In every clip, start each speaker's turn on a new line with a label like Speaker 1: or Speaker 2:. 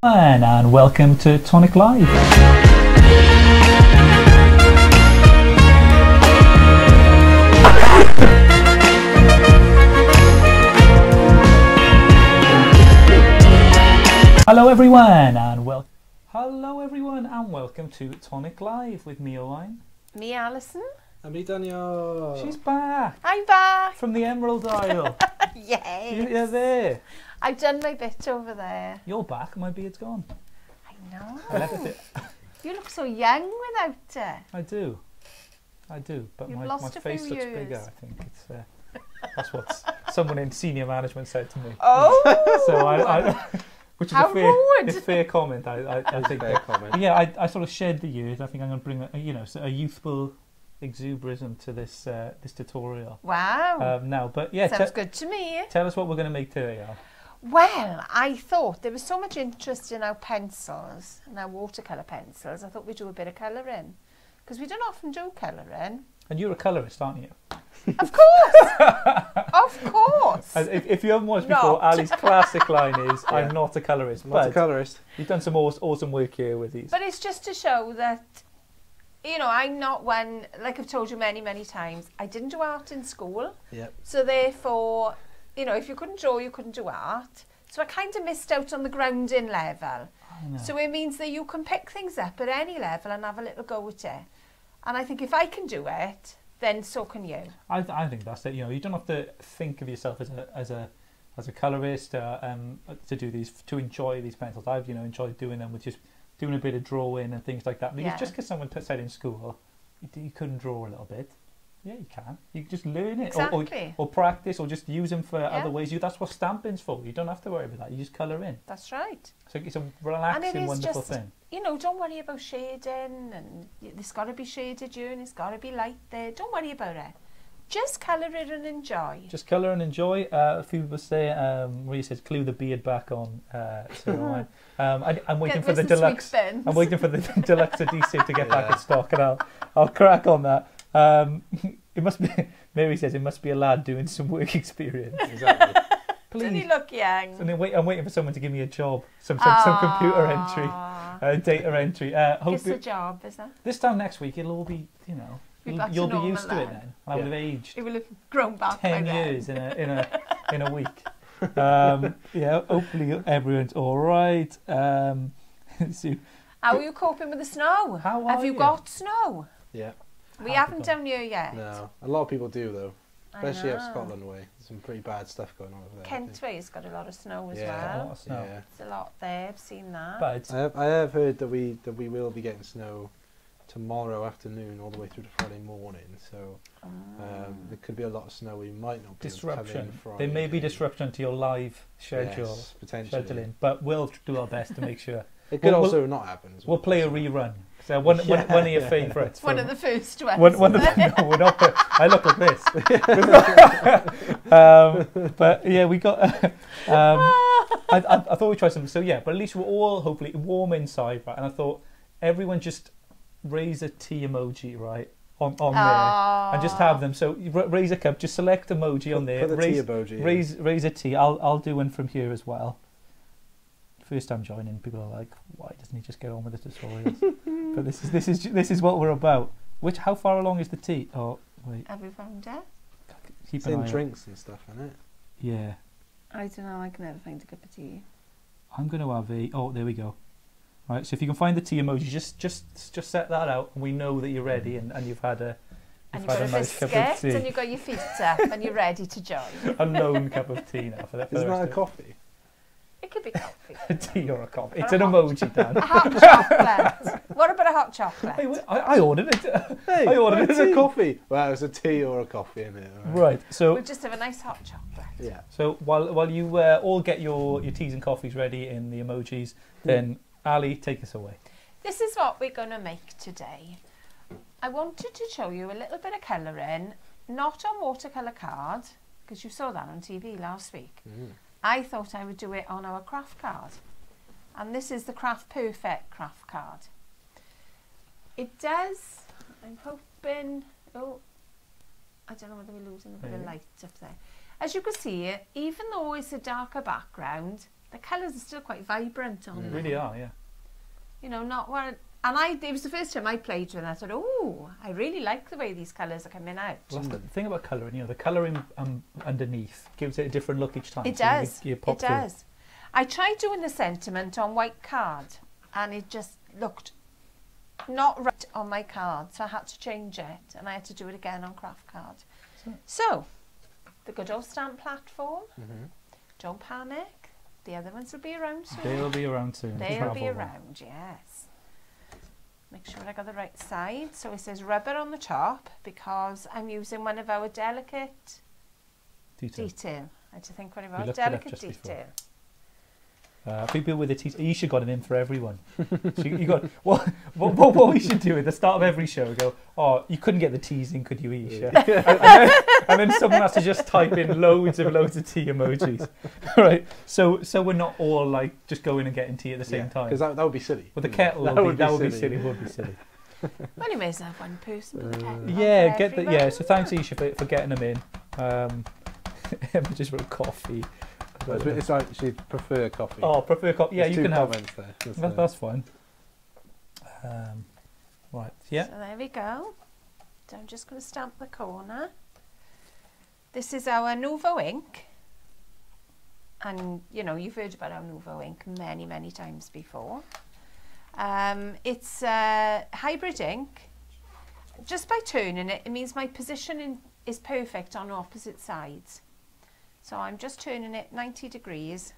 Speaker 1: And welcome to Tonic Live. Hello everyone and welcome to Tonic Live with me, Owain.
Speaker 2: Me, Alison.
Speaker 3: And me, Daniel.
Speaker 1: She's back.
Speaker 2: I'm back.
Speaker 1: From the Emerald Isle.
Speaker 2: Yes.
Speaker 1: You're there.
Speaker 2: I've done my bit over there.
Speaker 1: You're back, my beard's gone.
Speaker 2: I know.
Speaker 1: I left it.
Speaker 2: You look so young without it.
Speaker 1: I do, but my face looks bigger. I think it's that's what someone in senior management said to me.
Speaker 2: Oh,
Speaker 1: so I which is
Speaker 2: how rude.
Speaker 1: a fair comment. I think
Speaker 3: fair comment.
Speaker 1: Yeah, I sort of shed the years. I think I'm going to bring a youthful exuberance to this this tutorial.
Speaker 2: Wow.
Speaker 1: Now, but yeah,
Speaker 2: sounds good to me.
Speaker 1: Tell us what we're going to make today, Al.
Speaker 2: Well, I thought there was so much interest in our pencils and our watercolour pencils. I thought we'd do a bit of colouring because we don't often do colouring.
Speaker 1: And you're a colourist, aren't you?
Speaker 2: Of course. Of course.
Speaker 1: If you haven't watched before, Ali's classic line is,
Speaker 3: Yeah.
Speaker 1: I'm not a colourist.
Speaker 3: I'm not a colourist.
Speaker 1: You've done some awesome work here with these.
Speaker 2: But it's just to show that, you know, I'm not one, like I've told you many, many times, I didn't do art in school.
Speaker 3: Yep.
Speaker 2: So therefore, you know, if you couldn't draw, you couldn't do art. So I kind of missed out on the grounding level. So it means that you can pick things up at any level and have a little go at it. And I think if I can do it, then so can you.
Speaker 1: I think that's it. You know, you don't have to think of yourself as a colorist to do these, to enjoy these pencils. I've enjoyed doing them with just doing a bit of drawing and things like that. Because just because someone said in school you couldn't draw a little bit, yeah, you can. You can just learn it,
Speaker 2: exactly.
Speaker 1: or practice, or just use them for other ways. That's what stamping's for. You don't have to worry about that. You just colour in.
Speaker 2: That's right.
Speaker 1: So it's a relaxing, wonderful
Speaker 2: just,
Speaker 1: thing.
Speaker 2: You know, don't worry about shading, and it's got to be shaded here, and it's got to be light there. Don't worry about it. Just colour it and enjoy.
Speaker 1: Just colour and enjoy. A few people say, Maria says, glue the beard back on. So I'm waiting for the deluxe. I'm waiting for the deluxe adhesive to get back in stock, and I'll crack on that. It must be. Mary says it must be a lad doing some work experience.
Speaker 3: Exactly.
Speaker 1: Please.
Speaker 2: Doesn't he look young?
Speaker 1: And then I'm waiting for someone to give me a job, some computer entry, data entry.
Speaker 2: It's a job, is that?
Speaker 1: This time next week, it'll all be, you'll be used to it then. I will have aged.
Speaker 2: It will have grown back
Speaker 1: 10 years in a week. Yeah, hopefully everyone's all right. So,
Speaker 2: how are you coping with the snow? Have you got snow?
Speaker 3: Yeah.
Speaker 2: We haven't down here yet.
Speaker 3: No, a lot of people do though, especially up Scotland way. There's some pretty bad stuff going on over there.
Speaker 2: Kent Way's got a lot of snow as
Speaker 1: a
Speaker 2: well.
Speaker 1: lot of snow.
Speaker 3: Yeah.
Speaker 2: There's a lot there. I've seen that.
Speaker 1: But
Speaker 3: I have heard that we will be getting snow tomorrow afternoon all the way through to Friday morning. So there could be a lot of snow. We might not be
Speaker 1: disruption.
Speaker 3: Able to come in Friday.
Speaker 1: There may be disruption to your live schedule,
Speaker 3: yes, potentially.
Speaker 1: scheduling, but we'll do our best to make sure.
Speaker 3: It could also not happen. As well.
Speaker 1: We'll play a rerun. So one of your favourites.
Speaker 2: One of the first ones.
Speaker 1: No, we're not. I look like this. But yeah, we got. I thought we'd try something. So yeah, but at least we're all hopefully warm inside, right? And I thought everyone just raise a tea emoji, right, on there, and just have them. So raise a cup. Just select emoji on there.
Speaker 3: Put the tea emoji.
Speaker 1: Raise a tea. I'll do one from here as well. First time joining, people are like, why doesn't he just get on with the tutorials? But this is what we're about. How far along is the tea? Oh wait.
Speaker 2: Have we found it?
Speaker 3: It's in drinks and stuff, isn't it?
Speaker 1: Yeah.
Speaker 2: I don't know. I can never find a cup of tea.
Speaker 1: I'm going to have a. Oh, there we go. Right. So if you can find the tea emoji, just set that out, and we know that you're ready, and you've had a.
Speaker 2: And you've got a
Speaker 1: nice biscuit,
Speaker 2: and you've got your feet up, and you're ready to join.
Speaker 1: A known cup of tea now for that.
Speaker 3: Isn't that a coffee?
Speaker 2: It could be coffee.
Speaker 1: A tea or a coffee. It's an emoji, Dan.
Speaker 2: A hot chocolate. What about a hot chocolate?
Speaker 1: Hey, I ordered it.
Speaker 3: Hey,
Speaker 1: I ordered
Speaker 3: it's a coffee. Well, it's a tea or a coffee in it.
Speaker 1: Right. So
Speaker 2: we'll just have a nice hot chocolate.
Speaker 3: Yeah.
Speaker 1: So while you all get your teas and coffees ready in the emojis, then Ali, take us away.
Speaker 2: This is what we're going to make today. I wanted to show you a little bit of colouring, not on watercolour card, because you saw that on TV last week. I thought I would do it on our craft card. And this is the Craft Perfect craft card. It does, I'm hoping, I don't know whether we're losing a bit of light up there. As you can see, even though it's a darker background, the colours are still quite vibrant on
Speaker 1: They
Speaker 2: them.
Speaker 1: really are, yeah.
Speaker 2: You know, not what. And it was the first time I played with it, and I thought, oh, I really like the way these colours are coming out.
Speaker 1: Well, that's the thing about colouring, you know, the colouring underneath gives it a different look each time.
Speaker 2: It
Speaker 1: so
Speaker 2: does.
Speaker 1: You pop
Speaker 2: It
Speaker 1: through.
Speaker 2: does. I tried doing the sentiment on white card, and it just looked not right on my card, so I had to change it, and I had to do it again on craft card. So the good old stamp platform. Don't panic. The other ones will be around soon.
Speaker 1: They'll be around soon.
Speaker 2: They'll be around, yes. Make sure I got the right side. So it says rubber on the top because I'm using one of our delicate detail. I had to think what it was. Delicate detail.
Speaker 1: People with a teaser. You should got it in for everyone. So you got what we should do at the start of every show. Go, oh, you couldn't get the teas in, could you, Isha? and then someone has to just type in loads of tea emojis. Right. So we're not all like just going and getting tea at the same time.
Speaker 3: Because that would be silly.
Speaker 1: Well, the kettle that would be silly.
Speaker 2: Well, you may as well have one person with the kettle.
Speaker 1: Yeah, So thanks, Isha, for getting them in. Emma just wrote coffee.
Speaker 3: It's like she'd prefer coffee.
Speaker 1: Oh, prefer coffee. Yeah,
Speaker 3: There's
Speaker 1: you can have.
Speaker 3: There.
Speaker 1: That's fine. Right. Yeah.
Speaker 2: So there we go. So I'm just going to stamp the corner. This is our Nuvo ink. And, you know, you've heard about our Nuvo ink many, many times before. It's hybrid ink. Just by turning it, it means my position is perfect on opposite sides. So I'm just turning it 90 degrees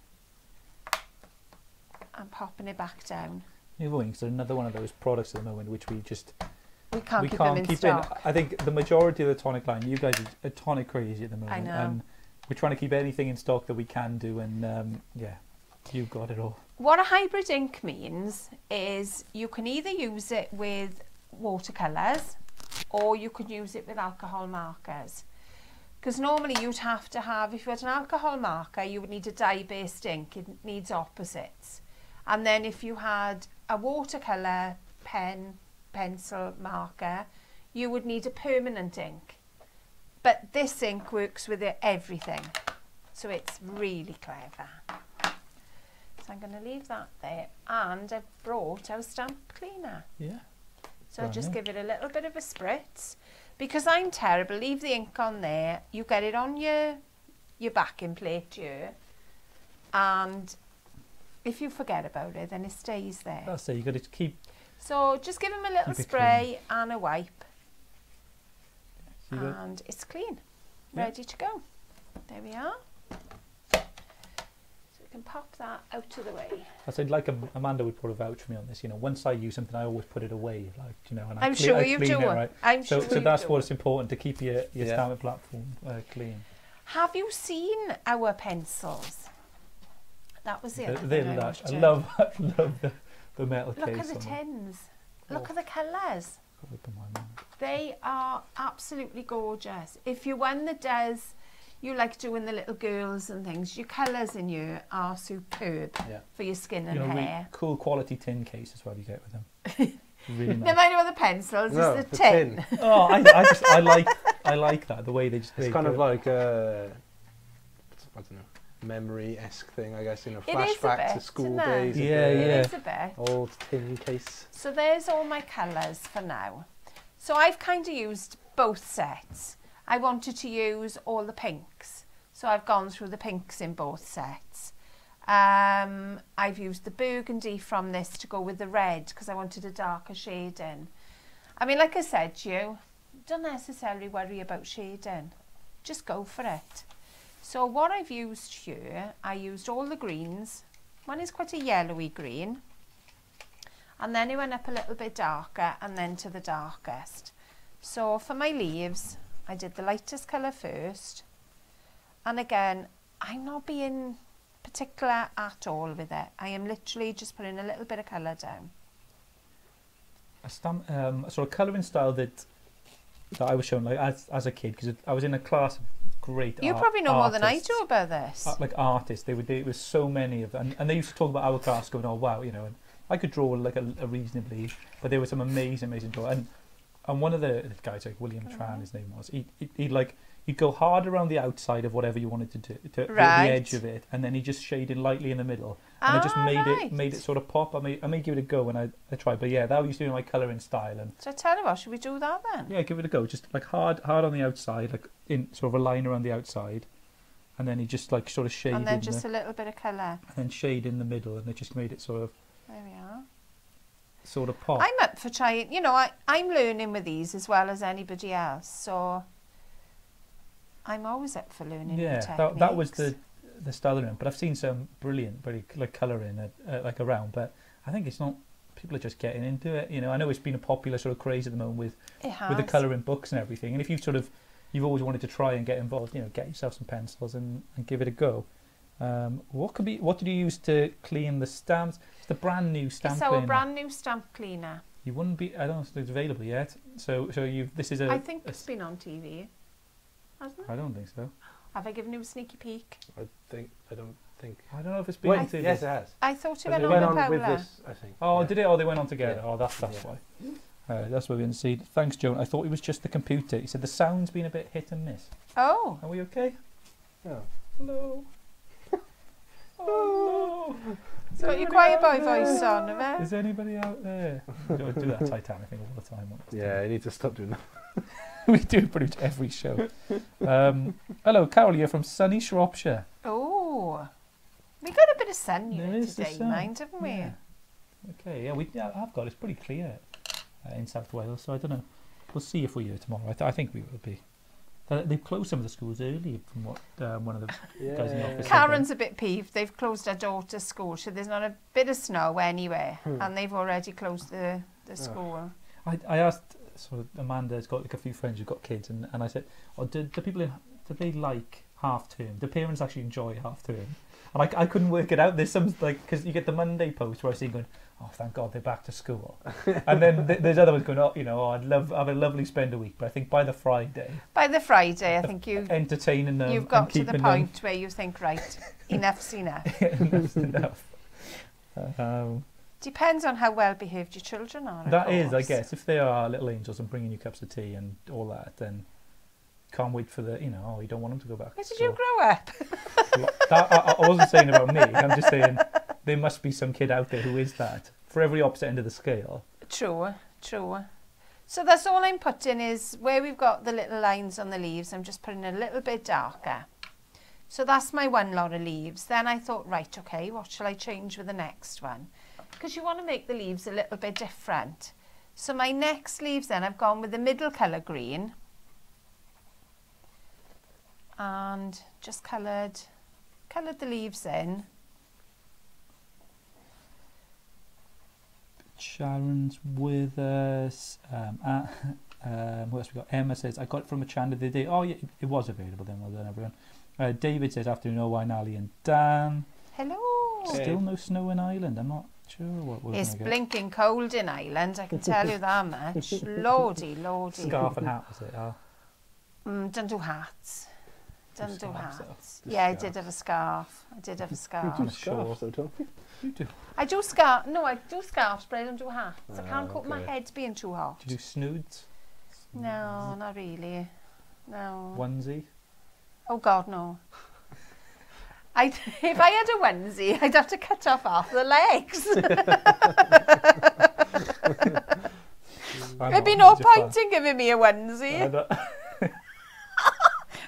Speaker 2: and popping it back down.
Speaker 1: Nuvo inks are another one of those products at the moment which we
Speaker 2: can't keep them in stock.
Speaker 1: I think the majority of the Tonic line, you guys are Tonic crazy at the moment.
Speaker 2: I know.
Speaker 1: And we're trying to keep anything in stock that we can do, and yeah, you've got it all.
Speaker 2: What a hybrid ink means is you can either use it with watercolours or you could use it with alcohol markers. Because normally you'd have to have, if you had an alcohol marker, you would need a dye-based ink. It needs opposites. And then if you had a watercolour pen, pencil, marker, you would need a permanent ink. But this ink works with everything. So it's really clever. So I'm going to leave that there. And I've brought our stamp cleaner.
Speaker 1: Yeah.
Speaker 2: So I'll just give it a little bit of a spritz. Because I'm terrible, leave the ink on there, you get it on your backing plate here, and if you forget about it, then it stays there.
Speaker 1: That's it, you've got to keep...
Speaker 2: So just give them a little spray and a wipe, and it's clean, ready to go. There we are. So we can pop that out of the way.
Speaker 1: I said, like Amanda would probably vouch for me on this. You know, once I use something, I always put it away, like, you know, and I clean it, right?
Speaker 2: I'm
Speaker 1: so
Speaker 2: sure
Speaker 1: that's what's important, to keep your stamping platform clean.
Speaker 2: Have you seen our pencils? That was the other thing
Speaker 1: They're lush. I love the metal case.
Speaker 2: Look at the tins. Look at the colours. They are absolutely gorgeous. If you're one that does, you like doing the little girls and things, your colours in you are superb for your skin and hair. Really
Speaker 1: cool quality tin case as well you get with them. Really nice.
Speaker 2: No matter what the pencils, it's the tin.
Speaker 1: Oh, I like that, the way they just...
Speaker 3: It's kind of like I don't know, memory-esque thing, I guess, you know, flashback to school days.
Speaker 1: Yeah.
Speaker 2: It is a bit.
Speaker 3: Old tin case.
Speaker 2: So there's all my colours for now. So I've kind of used both sets. I wanted to use all the pinks, so I've gone through the pinks in both sets. I've used the burgundy from this to go with the red because I wanted a darker shading. I mean, like I said to you, don't necessarily worry about shading, just go for it. So what I've used here, I used all the greens. One is quite a yellowy green, and then it went up a little bit darker and then to the darkest. So for my leaves, I did the lightest colour first, and again, I'm not being particular at all with it. I am literally just putting a little bit of colour down.
Speaker 1: A sort of colouring style that I was shown like as a kid, because I was in a class of great
Speaker 2: You probably know more than I do about this.
Speaker 1: Like artists, there was so many of them, and they used to talk about our class, going, oh wow, you know, and I could draw like a reasonably, but there were some amazing drawings. And one of the guys, like William Tran, his name was, he you go hard around the outside of whatever you wanted to do, the edge of it, and then you just shaded lightly in the middle, and I just made it sort of pop. I may give it a go when I tried, but yeah, that used to be my colouring style. And
Speaker 2: so tell you what, should we do that then?
Speaker 1: Yeah, give it a go. Just like hard on the outside, like in sort of a line around the outside, and then you just like sort of shade,
Speaker 2: and then just a little bit of colour,
Speaker 1: and then shade in the middle, and it just made it sort of.
Speaker 2: There we are.
Speaker 1: Sort of pop.
Speaker 2: I'm up for trying. You know, I'm learning with these as well as anybody else, so. I'm always up for learning new techniques.
Speaker 1: That was the style of it. But I've seen some brilliant, very like colouring like around. But I think it's not. People are just getting into it. You know, I know it's been a popular sort of craze at the moment with the colouring books and everything. And if you've always wanted to try and get involved, you know, get yourself some pencils and give it a go. What did you use to clean the stamps? It's the brand new stamp cleaner.
Speaker 2: It's our brand new stamp cleaner.
Speaker 1: You wouldn't be. I don't know if it's available yet. So this is a.
Speaker 2: I think it's been on TV. Hasn't it?
Speaker 1: I don't think so.
Speaker 2: Have I given you a sneaky peek?
Speaker 3: I don't think.
Speaker 1: I don't know if it's been on TV.
Speaker 3: Yes, it has.
Speaker 2: I thought it
Speaker 3: went on with this, I think.
Speaker 1: Oh, did it? Oh, they went on together.
Speaker 3: Yeah.
Speaker 1: Oh, that's why. That's what we didn't see. Thanks, Joan. I thought it was just the computer. He said the sound's been a bit hit and miss.
Speaker 2: Oh.
Speaker 1: Are we okay?
Speaker 3: Oh.
Speaker 1: Hello. Oh, no.
Speaker 2: It's got your quiet boy voice on, have it?
Speaker 1: Is anybody out there? Do that Titanic thing all the time.
Speaker 3: Yeah, you need to stop doing that.
Speaker 1: We do pretty much every show. Hello, Carol, you're from sunny Shropshire.
Speaker 2: Oh, we got a bit of sun here today, haven't we?
Speaker 1: Yeah. Okay, yeah, I've got it's pretty clear in South Wales, so I don't know. We'll see if we're here tomorrow. I think we will be. They've closed some of the schools early, from what one of the guys in the office said.
Speaker 2: Karen's a bit peeved. They've closed her daughter's school, so there's not a bit of snow anywhere, and they've already closed the school.
Speaker 1: I asked sort of Amanda's got like a few friends who've got kids, and I said, do they like half term? Do parents actually enjoy half term? And I couldn't work it out. There's some like because you get the Monday post where I see going, oh thank God they're back to school, and then there's other ones going, I'd have a lovely spend a week, but I think by the Friday
Speaker 2: I think
Speaker 1: entertaining them.
Speaker 2: You've got to the point where you think right, enough's enough.
Speaker 1: Enough's enough.
Speaker 2: Depends on how well behaved your children are.
Speaker 1: That is, I guess, if they are little angels and bringing you cups of tea and all that, then can't wait for the, you don't want them to go back.
Speaker 2: Where did you grow up?
Speaker 1: I wasn't saying about me. I'm just saying there must be some kid out there who is that. For every opposite end of the scale.
Speaker 2: True. So that's all I'm putting is where we've got the little lines on the leaves, I'm just putting a little bit darker. So that's my one lot of leaves. Then I thought, right, okay, what shall I change with the next one? Because you want to make the leaves a little bit different. So my next leaves then, I've gone with the middle colour green. And just coloured the leaves in.
Speaker 1: Sharon's with us. What else we got? Emma says, I got it from a channel the other day. Oh, yeah, it was available then. Well done, everyone. David says, afternoon, Owain, Ali and Dan.
Speaker 2: Hello.
Speaker 1: Still no snow in Ireland. I'm not sure what we're
Speaker 2: It's blinking cold in Ireland, I can tell you that much. Lordy.
Speaker 1: Scarf and hat, was it? Oh.
Speaker 2: Don't do hats. Don't do hats. Yeah, I did have a scarf.
Speaker 3: You do scarves though, don't you?
Speaker 1: You do.
Speaker 2: I do scarf. No, I do scarves, but I don't do hats. I can't cope my head being too hot.
Speaker 1: Do you do snoods?
Speaker 2: No, not really. No.
Speaker 1: Onesie?
Speaker 2: Oh God, no. If I had a onesie, I'd have to cut off half the legs. There'd be no point in giving me a onesie.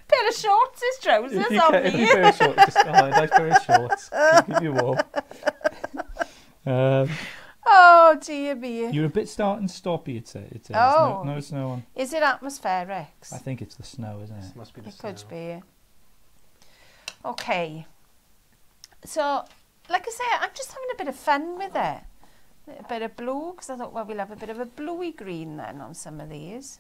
Speaker 2: Pair of shorts is trousers on me.
Speaker 1: If you pair of shorts, just a nice pair of shorts. Keep you warm.
Speaker 2: Oh dear me.
Speaker 1: You're a bit start and stoppy, it says.
Speaker 2: Oh.
Speaker 1: No snow on.
Speaker 2: Is it atmospheric?
Speaker 1: I think it's the snow, isn't it?
Speaker 3: It must be the
Speaker 2: snow. It could be.
Speaker 1: Okay.
Speaker 2: So, like I say, I'm just having a bit of fun with it. A bit of blue, because I thought, well, we'll have a bit of a bluey green then on some of these.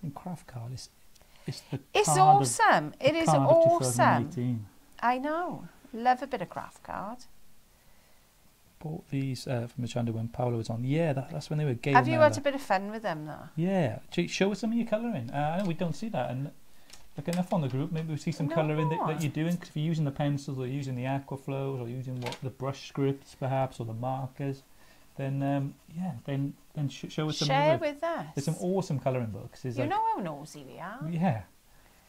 Speaker 1: And craft card is
Speaker 2: it's awesome. It is awesome.
Speaker 1: 2018.
Speaker 2: I know. Love a bit of craft card.
Speaker 1: Bought these from Machanda when Paolo was on. Yeah, that's when they were gay.
Speaker 2: Have you had a bit of fun with them though?
Speaker 1: Yeah. Show us some of your colouring. I know we don't see that, and look enough on the group. Maybe we see some colouring that you're doing. Because if you're using the pencils, or using the aquaflows, or using the brush scripts perhaps, or the markers, then show us some.
Speaker 2: Share with us.
Speaker 1: There's some awesome colouring books.
Speaker 2: You know how nosy we are.
Speaker 1: Yeah,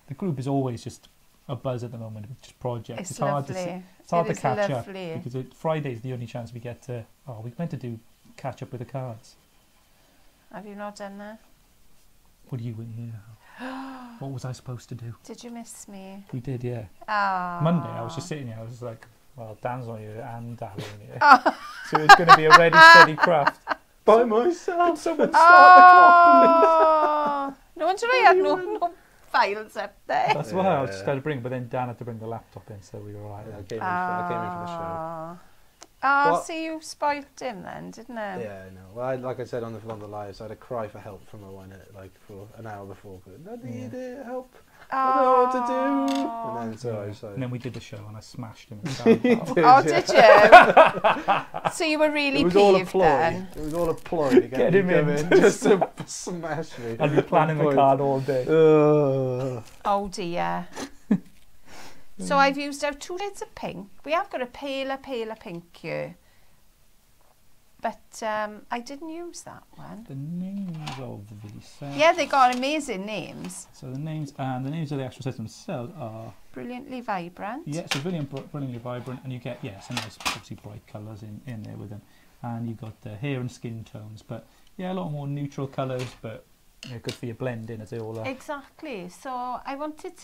Speaker 1: the group is always just a buzz at the moment with just projects.
Speaker 2: It's lovely.
Speaker 1: It's hard to catch
Speaker 2: lovely.
Speaker 1: up because Friday's the only chance we get to. Oh, we meant to do catch up with the cards.
Speaker 2: Have you not done that?
Speaker 1: What do you want here? What was I supposed to do?
Speaker 2: Did you miss me?
Speaker 1: We did, yeah.
Speaker 2: Oh.
Speaker 1: Monday, I was just sitting here. I was like, well, Dan's not here and Dad isn't here. So it's going to be a ready, steady craft.
Speaker 3: By myself.
Speaker 1: Can someone start the clock?
Speaker 2: No wonder I had no files up there.
Speaker 1: That's why I was just started to bring, but then Dan had to bring the laptop in, so we were all right.
Speaker 3: Yeah, I came in for the show.
Speaker 2: See, you spoilt him then, didn't I?
Speaker 3: Yeah, no. Well, like I said on the lives, I had a cry for help from her for an hour before. I need help. I don't know what to do. And then
Speaker 1: and then we did the show, and I smashed him.
Speaker 2: Did you? So you were really peeved then.
Speaker 3: It was all a ploy to
Speaker 1: get him in,
Speaker 3: just to smash me.
Speaker 1: I'd be planning the card all day.
Speaker 2: Oh dear. So I've used out 2 shades of pink. We have got a paler pink here. But I didn't use that one.
Speaker 1: The names of the sets.
Speaker 2: Yeah, they got amazing names.
Speaker 1: So the names of the actual sets themselves are
Speaker 2: Brilliantly Vibrant.
Speaker 1: Yeah, so brilliantly vibrant, and you get some nice, obviously bright colours in there with them, and you got the hair and skin tones. But yeah, a lot more neutral colours, but good for your blend in as they all are.
Speaker 2: Exactly. So I wanted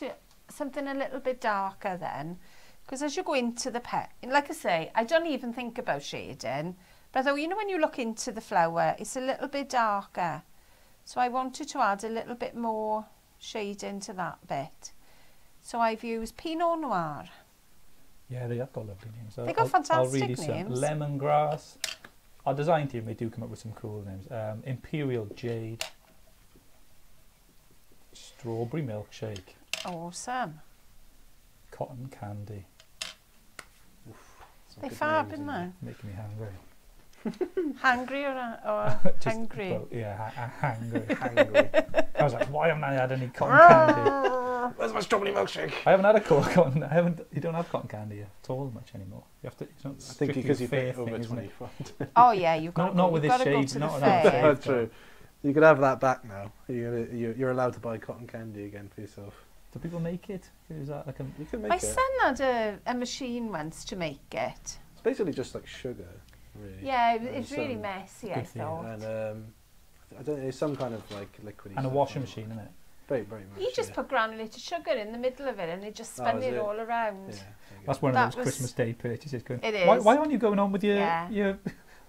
Speaker 2: something a little bit darker then, because as you go into the like I say, I don't even think about shading. But though, when you look into the flower, it's a little bit darker. So I wanted to add a little bit more shading to that bit. So I've used Pinot Noir.
Speaker 1: Yeah, they have got lovely names.
Speaker 2: They got fantastic names.
Speaker 1: Lemongrass. Our design team, they do come up with some cool names. Imperial Jade. Strawberry Milkshake.
Speaker 2: Awesome.
Speaker 1: Cotton Candy.
Speaker 2: They fab, isn't they?
Speaker 1: Making me hungry.
Speaker 2: Hungry or hungry?
Speaker 1: Hungry. I was like, why haven't I had any cotton candy?
Speaker 3: Where's my strawberry milkshake?
Speaker 1: I haven't had a cotton. You don't have cotton candy at all much anymore. You have to. It's not
Speaker 3: I think because you've been over 25.
Speaker 2: Oh yeah, you've got
Speaker 1: not with this shade. Not enough.
Speaker 3: That's true. You could have that back now. You're allowed to buy cotton candy again for yourself.
Speaker 1: Do people make it? Is that like
Speaker 3: you can make
Speaker 2: My son had a machine once to make it.
Speaker 3: It's basically just like sugar. Really.
Speaker 2: Yeah, it's really messy, I thought.
Speaker 3: And I don't know, it's some kind of like liquid.
Speaker 1: And a washing machine, isn't it?
Speaker 3: Very, very much.
Speaker 2: You just put granulated sugar in the middle of it and it just spun it all around.
Speaker 3: Yeah,
Speaker 1: that's one of those Christmas Day purchases.
Speaker 2: It is.
Speaker 1: Why aren't you going on with your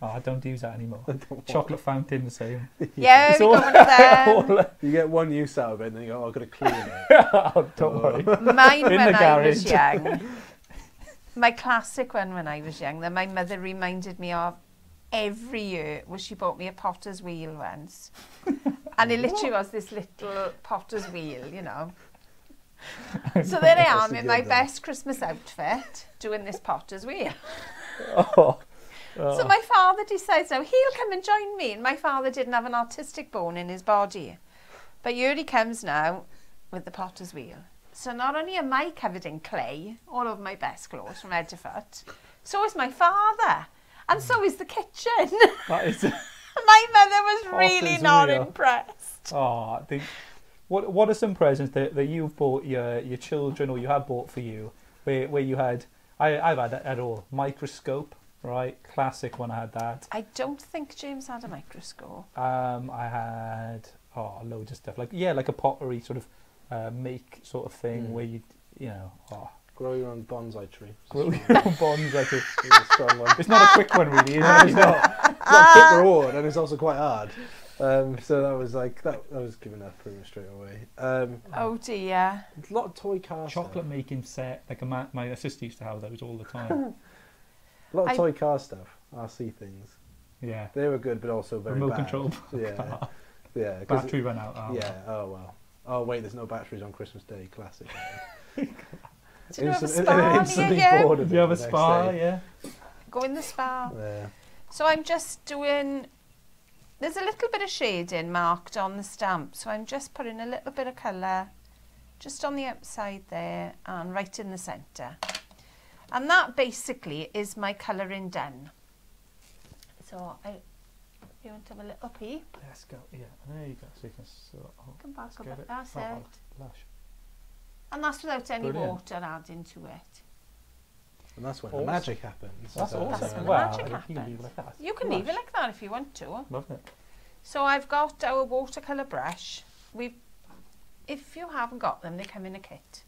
Speaker 1: Oh, I don't use that anymore. Chocolate fountain, the same.
Speaker 2: Yeah, we got one of them.
Speaker 3: You get one use out of it and then you go, oh, I've got to clean it.
Speaker 1: Oh, don't worry.
Speaker 2: Mine when I was young. My classic one when I was young that my mother reminded me of every year was she bought me a potter's wheel once. And it literally was this little potter's wheel, So there I am in my best Christmas outfit doing this potter's wheel. So my father decides now he'll come and join me. And my father didn't have an artistic bone in his body. But here he comes now with the potter's wheel. So not only am I covered in clay, all over my best clothes from head to foot, so is my father. And so is the kitchen. My mother was really not impressed.
Speaker 1: Oh, I think, what are some presents that you've bought your children or you have bought for you where you had, I've had it all, microscope, right? Classic when I had that.
Speaker 2: I don't think James had a microscope.
Speaker 1: I had, loads of stuff. Like a pottery sort of make sort of thing where
Speaker 3: grow your own bonsai tree.
Speaker 1: Grow your own bonsai tree. It's a strong one. It's not a quick one, really.
Speaker 3: It's not a quick reward, and it's also quite hard. So that was like that was given up pretty much straight away.
Speaker 2: Oh dear.
Speaker 3: A lot of toy car
Speaker 1: chocolate
Speaker 3: stuff.
Speaker 1: Making set. Like my sister used to have those all the time.
Speaker 3: A lot of toy car stuff. RC things.
Speaker 1: Yeah.
Speaker 3: They were good, but also very
Speaker 1: remote
Speaker 3: bad.
Speaker 1: control.
Speaker 3: Yeah. Yeah.
Speaker 1: Battery ran out.
Speaker 3: Oh well. Oh wait, there's no batteries on Christmas Day. Classic.
Speaker 2: Did you have a spa
Speaker 3: instantly
Speaker 2: near
Speaker 3: bored
Speaker 2: you?
Speaker 3: of
Speaker 1: you have a spa? Yeah.
Speaker 2: Go in the spa.
Speaker 3: Yeah.
Speaker 2: So I'm just doing. There's a little bit of shading marked on the stamp, so I'm just putting a little bit of colour just on the outside there and right in the centre. And that basically is my colouring done. So You want to have a little peep?
Speaker 1: Let's go. Yeah, there you go. So you can sort of,
Speaker 2: Come back a
Speaker 1: get
Speaker 2: bit.
Speaker 1: it.
Speaker 2: That's
Speaker 1: Oh,
Speaker 2: it.
Speaker 1: lush.
Speaker 2: And that's without any
Speaker 1: Brilliant.
Speaker 2: water added to it.
Speaker 3: And that's when
Speaker 1: Awesome.
Speaker 3: the magic happens.
Speaker 1: That's
Speaker 3: So,
Speaker 1: awesome.
Speaker 2: That's when the
Speaker 1: Wow,
Speaker 2: magic
Speaker 1: you can leave
Speaker 2: happens.
Speaker 1: it like that.
Speaker 2: You can leave it like that if you want to.
Speaker 1: Love it.
Speaker 2: So I've got our watercolour brush. If you haven't got them, they come in a kit.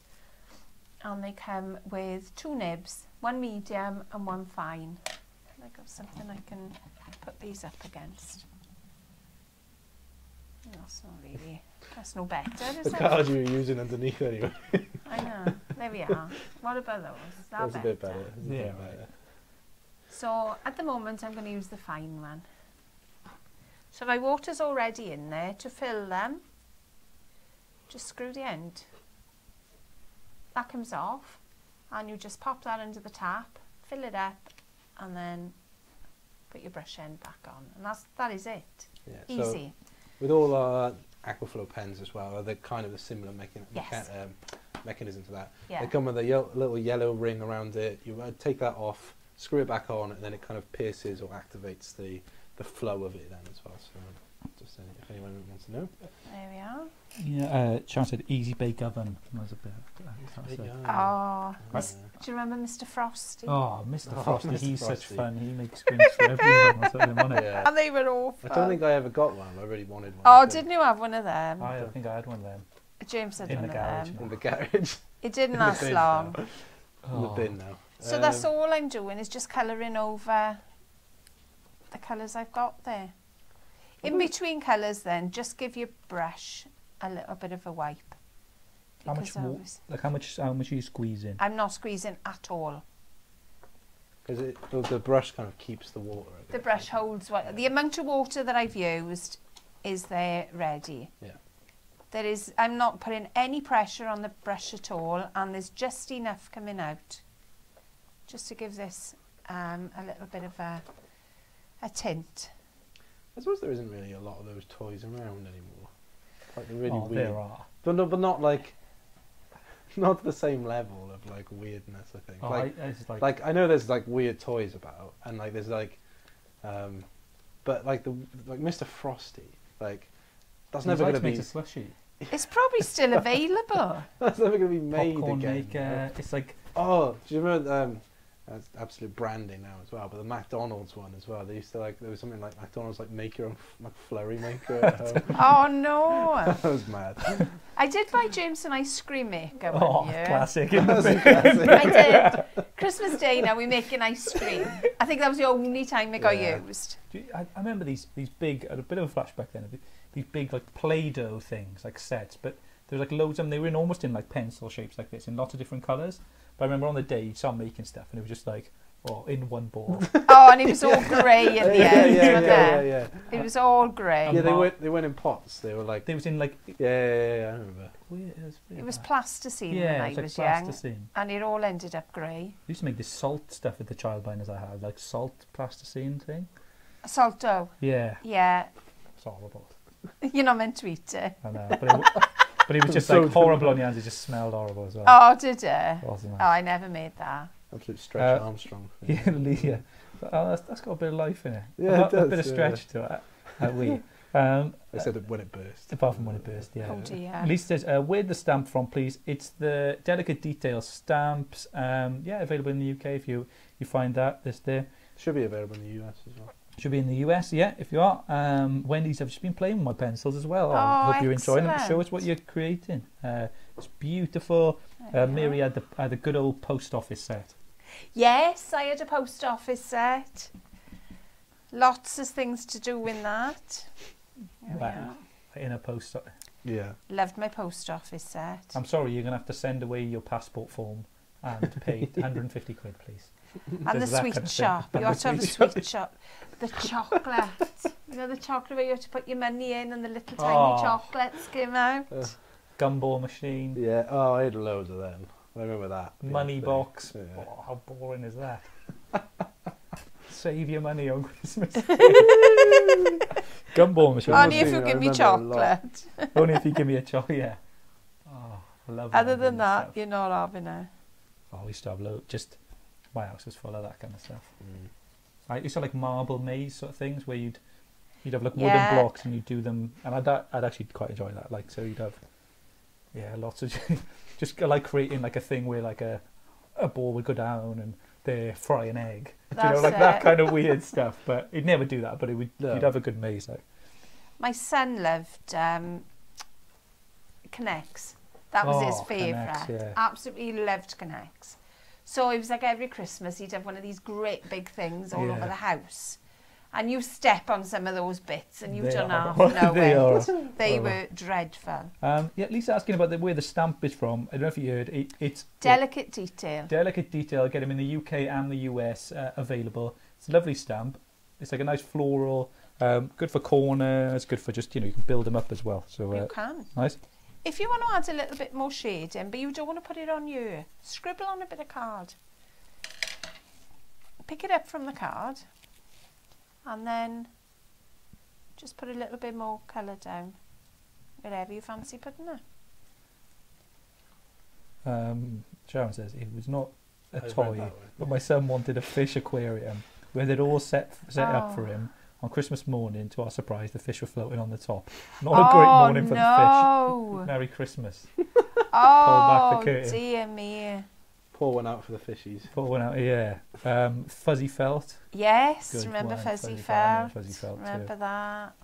Speaker 2: And they come with 2 nibs, 1 medium and 1 fine. Can I got something I can put these up against? That's not really, that's no better, is
Speaker 3: the
Speaker 2: it?
Speaker 3: card you were using underneath anyway.
Speaker 2: I know. There we are. What about those? Is that
Speaker 3: That's a bit better. That's a bit
Speaker 1: Yeah.
Speaker 3: better.
Speaker 2: So at the moment I'm going to use the fine one. So my water's already in there. To fill them, just screw the end. That comes off and you just pop that under the tap, fill it up and then put your brush end back on. And that is it.
Speaker 3: Yeah.
Speaker 2: Easy.
Speaker 3: So with all our Aquaflow pens as well, they're kind of a similar
Speaker 2: Yes.
Speaker 3: mechanism to that.
Speaker 2: Yeah.
Speaker 3: They come with a little yellow ring around it. You take that off, screw it back on, and then it kind of pierces or activates the flow of it then as well. So just if anyone wants to know.
Speaker 2: There we are.
Speaker 1: Yeah, Sean said easy bake oven. Was a bit.
Speaker 2: Oh,
Speaker 3: Yeah.
Speaker 2: do you remember Mr. Frosty?
Speaker 1: Oh, Mr.
Speaker 3: Oh,
Speaker 1: Frosty,
Speaker 3: Mr.
Speaker 1: he's
Speaker 3: Frosty.
Speaker 1: such fun. He makes screens for everyone. Or something, wasn't it?
Speaker 3: Yeah.
Speaker 2: And they were awful.
Speaker 3: I don't think I ever got one. I really wanted one.
Speaker 2: Oh, didn't you have one of them?
Speaker 1: I think I had one of them.
Speaker 2: James had
Speaker 1: In
Speaker 2: one
Speaker 1: the
Speaker 2: of
Speaker 1: garage.
Speaker 2: them.
Speaker 3: In the garage.
Speaker 2: It didn't
Speaker 3: In the
Speaker 2: last
Speaker 3: bin
Speaker 2: long.
Speaker 3: In the bin now.
Speaker 2: So that's all I'm doing is just colouring over the colours I've got there. In between colours then, just give your brush a little bit of a wipe.
Speaker 1: How much?
Speaker 2: Because
Speaker 1: How much are you squeezing?
Speaker 2: I'm not squeezing at all.
Speaker 3: Because the brush kind of keeps the water. I
Speaker 2: The
Speaker 3: guess.
Speaker 2: brush holds what the amount of water that I've used is there ready.
Speaker 3: Yeah.
Speaker 2: I'm not putting any pressure on the brush at all, and there's just enough coming out just to give this a little bit of a tint.
Speaker 3: I suppose there isn't really a lot of those toys around anymore. Like they're really weird.
Speaker 1: There are.
Speaker 3: But not like, not the same level of like weirdness. I think.
Speaker 1: Oh,
Speaker 3: Like,
Speaker 1: like
Speaker 3: I know there's like weird toys about, and like there's like, but like Mr. Frosty, like that's never going to be.
Speaker 1: a slushy.
Speaker 2: It's probably still available.
Speaker 3: That's never going to be made
Speaker 1: Popcorn
Speaker 3: again.
Speaker 1: maker. It's like
Speaker 3: Oh, do you remember? That's absolute branding now as well. But the McDonald's one as well. They used to there was something like McDonald's make your own McFlurry maker at home.
Speaker 2: Oh no!
Speaker 3: That was mad.
Speaker 2: I did buy James an ice cream maker one
Speaker 1: oh,
Speaker 2: year.
Speaker 1: classic.
Speaker 2: I did. Christmas Day now we make an ice cream. I think that was the only time it got
Speaker 3: Yeah.
Speaker 2: used.
Speaker 1: I remember these big. I had a bit of a flashback then. These big like Play-Doh things, like sets, but there was like loads of them. They were almost in like pencil shapes like this, in lots of different colours. But I remember on the day you started making stuff, and it was just like, in one ball.
Speaker 2: Oh, and it was all grey at the end. wasn't it?
Speaker 3: yeah.
Speaker 2: It was all grey.
Speaker 3: Yeah, they went in pots. They were like.
Speaker 1: They was in like.
Speaker 3: Yeah, I remember.
Speaker 1: Weird,
Speaker 2: It was plasticine
Speaker 1: yeah,
Speaker 2: when I
Speaker 1: it was
Speaker 2: was
Speaker 1: like
Speaker 2: young,
Speaker 1: plasticine.
Speaker 2: and it all ended up grey.
Speaker 1: I used to make this salt stuff at the childminders I had, like salt plasticine thing.
Speaker 2: Salt dough.
Speaker 1: Yeah,
Speaker 2: Yeah,
Speaker 1: it's horrible.
Speaker 2: you're not meant to eat it.
Speaker 1: I know, but it was just
Speaker 3: So
Speaker 1: like horrible on your hands. It just smelled horrible as well.
Speaker 2: Oh, did it?
Speaker 1: Wasn't it?
Speaker 2: Oh, I never made that.
Speaker 3: Absolute Stretch Armstrong.
Speaker 1: Yeah, yeah. But, that's got a bit of life in it.
Speaker 3: Yeah, it
Speaker 1: a bit
Speaker 3: does,
Speaker 1: of stretch to it.
Speaker 3: They said that when it burst.
Speaker 1: Apart from when it burst, yeah.
Speaker 2: Oh dear.
Speaker 1: At least says, where'd the stamp from, please? It's the Delicate Details stamps. Yeah, available in the UK if you find that. It's there.
Speaker 3: Should be available in the US as well.
Speaker 1: Should be in the US, yeah, if you are. Wendy's, I've just been playing with my pencils as well. I hope you're enjoying them. Show us what you're creating. It's beautiful. Mary had the good old post office set.
Speaker 2: Yes, I had a post office set. Lots of things to do in that. There we
Speaker 1: Wow.
Speaker 2: are.
Speaker 1: In a post.
Speaker 3: Yeah.
Speaker 2: Loved my post office set.
Speaker 1: I'm sorry, you're going to have to send away your passport form and pay 150 quid, please.
Speaker 2: And the
Speaker 1: There's that
Speaker 2: sweet
Speaker 1: kind of
Speaker 2: shop.
Speaker 1: thing.
Speaker 2: You
Speaker 1: And
Speaker 2: have to have
Speaker 1: the
Speaker 2: a sweet shop. The chocolate. You know the chocolate where you have to put your money in and the little tiny
Speaker 1: Oh.
Speaker 2: chocolates came out.
Speaker 1: Gumball machine.
Speaker 3: Yeah. Oh, I had loads of them. I remember that.
Speaker 1: Money box.
Speaker 3: Yeah.
Speaker 1: Oh, how boring is that? Save your money on Christmas. Gumball machine.
Speaker 2: Only if you
Speaker 3: I
Speaker 2: give me
Speaker 3: remember a lot.
Speaker 2: chocolate.
Speaker 1: Only if you give me a chocolate, yeah. Oh, I love
Speaker 2: Other
Speaker 1: remembering
Speaker 2: than that,
Speaker 1: stuff.
Speaker 2: you're not having it.
Speaker 1: Oh, we used to have just my house was full of that kind of stuff.
Speaker 3: Mm.
Speaker 1: I used to have like marble maze sort of things where you'd You'd have like wooden blocks and you do them, and I'd actually quite enjoy that. Like, so you'd have lots of just like creating like a thing where like a ball would go down and they fry an egg.
Speaker 2: That's
Speaker 1: you know, like that kind of weird stuff. But you'd never do that. But it would you'd have a good maze. Like
Speaker 2: my son loved Connects. That was his favourite.
Speaker 1: Yeah.
Speaker 2: Absolutely loved Connects. So it was like every Christmas he'd have one of these great big things all over the house. And you step on some of those bits and you don't have to know it. They were dreadful.
Speaker 1: Lisa asking about where the stamp is from. I don't know if you heard. It's
Speaker 2: Delicate Detail.
Speaker 1: Delicate Detail. Get them in the UK and the US available. It's a lovely stamp. It's like a nice floral. Good for corners. Good for just, you can build them up as well. So
Speaker 2: you can.
Speaker 1: Nice.
Speaker 2: If you want to add a little bit more shading, but you don't want to put it on you, scribble on a bit of card. Pick it up from the card. And then just put a little bit more colour down, wherever you fancy putting it.
Speaker 1: Sharon says it was not a toy, but my son wanted a fish aquarium. We had it all set up for him. On Christmas morning, to our surprise, the fish were floating on the top. Not a great morning for the fish. Merry Christmas. Pull back the curtain.
Speaker 2: Dear me.
Speaker 3: Pour one out for the fishies.
Speaker 1: Pour one out, yeah. Fuzzy felt.
Speaker 2: Yes,
Speaker 1: Good
Speaker 2: remember
Speaker 1: one.
Speaker 2: Fuzzy felt.
Speaker 1: Fuzzy felt
Speaker 2: remember
Speaker 1: too.
Speaker 2: that.